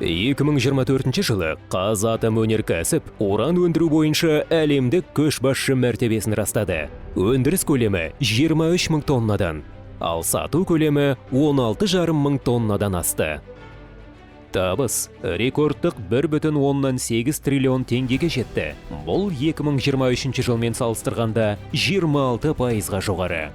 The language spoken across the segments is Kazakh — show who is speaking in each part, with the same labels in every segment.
Speaker 1: 2024 жылы Қазатомөнеркәсіп уран өндіру бойынша әлемдік көшбасшы мәртебесін растады. Өндіріс көлемі 23 мың тоннадан, ал сату көлемі 16,5 мың тоннадан асты. Табыс рекордтық 1,8 триллион теңгеге жетті. Бұл 2023 жылмен салыстырғанда 26%-ға жоғары.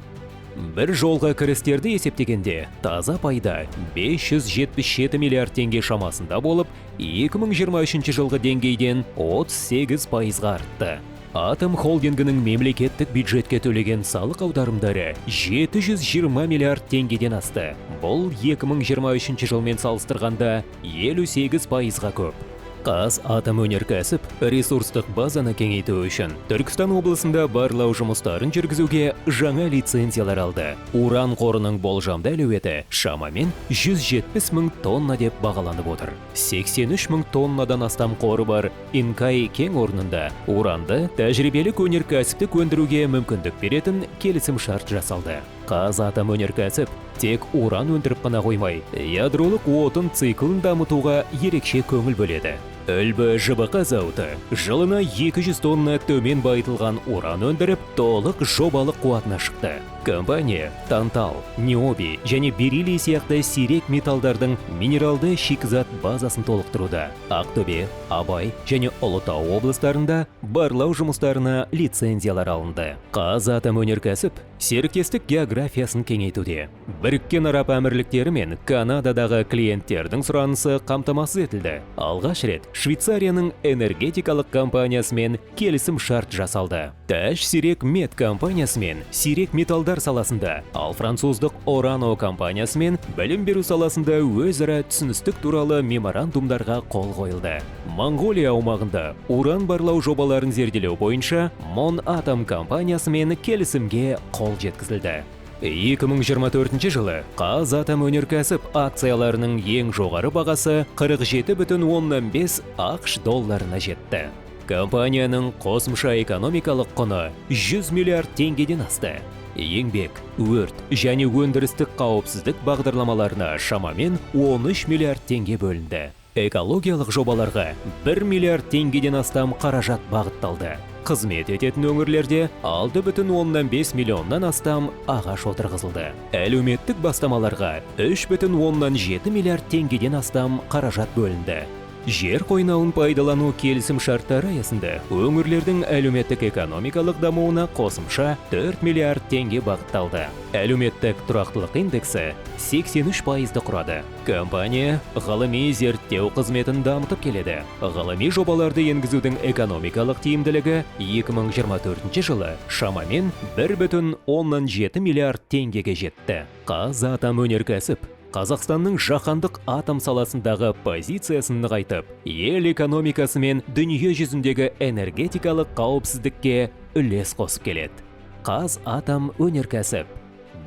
Speaker 1: Бір жолға кірістерді есептегенде, таза пайда 577 миллиард теңге шамасында болып, 2023 жылғы деңгейден 38%-ға артты. Атом холдингінің мемлекеттік бюджетке төлеген салық аударымдары 720 миллиард теңгеден асты. Бұл 2023 жылмен салыстырғанда 58%-ға көп. Қазатомөнеркәсіп ресурстық базаны кеңейту үшін Түркістан облысында барлау жұмыстарын жүргізуге жаңа лицензиялар алды. Уран қорының болжамды әлеуеті шамамен 170 мың тонна деп бағаланып отыр. 83 мың тоннадан астам қоры бар Инкай кен орнында уранды тәжірибелік өнеркәсіптік өндіруге мүмкіндік беретін келісім шарт жасалды. Қазатомөнеркәсіп тек уран өндіріп қана қоймай, ядролық отын циклын дамытуға ерекше көңіл бөледі. Үлбі ЖБК зауыты жылына 200 тонна төмен байытылған уран өндіріп, толық жобалық қуатына шықты. Компания тантал, необи және бериллий сияқты сирек металдардың минералды шикізат базасын толықтыруда. Ақтөбе, Абай және Ұлытау облыстарында барлау жұмыстарына лицензиялар алынды. Қазатомөнеркәсіп серіктестік географиясын кеңейтуде. Біріккен Араб Әмірліктері мен Канададағы клиенттердің сұранысы қамтамасыз етілді. Алғаш рет Швейцарияның энергетикалық компаниясымен келісім шарт жасалды. Тәж сирек мет компаниясымен сирек металдар саласында, ал француздық Орано компаниясымен білім беру саласында өзара түсіністік туралы меморандумдарға қол қойылды. Монғолия аумағында уран барлау жобаларын зерделеу бойынша Мон Атом компаниясымен келісімге қол жеткізілді. 2024 жылы Қазатомөнеркәсіп акцияларының ең жоғары бағасы 47,5 ақш долларына жетті. Компанияның қосымша экономикалық құны 100 миллиард теңгеден асты. Еңбек, өрт және өндірістік қауіпсіздік бағдарламаларына шамамен 13 миллиард теңге бөлінді. Экологиялық жобаларға 1 миллиард теңгеден астам қаражат бағытталды. Қызмет ететін өңірлерде 6,5 миллионнан астам ағаш отырғызылды. Әлеуметтік бастамаларға 3,7 миллиард теңгеден астам қаражат бөлінді. Жер қойнауын пайдалану келісім шарттары аясында өңірлердің әлеуметтік экономикалық дамуына қосымша 4 миллиард теңге бағытталды. Әлеуметтік тұрақтылық индексі 83%-ды құрады. Компания ғылыми зерттеу қызметін дамытып келеді. Ғылыми жобаларды енгізудің экономикалық тиімділігі 2024 жылы шамамен 1,7 миллиард теңгеге жетті. Қазатомөнеркәсіп Қазақстанның жаһандық атом саласындағы позициясын нығайтып, ел экономикасы мен дүние жүзіндегі энергетикалық қауіпсіздікке үлес қосып келеді. Қазатомөнеркәсіп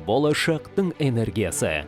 Speaker 1: болашақтың энергиясы.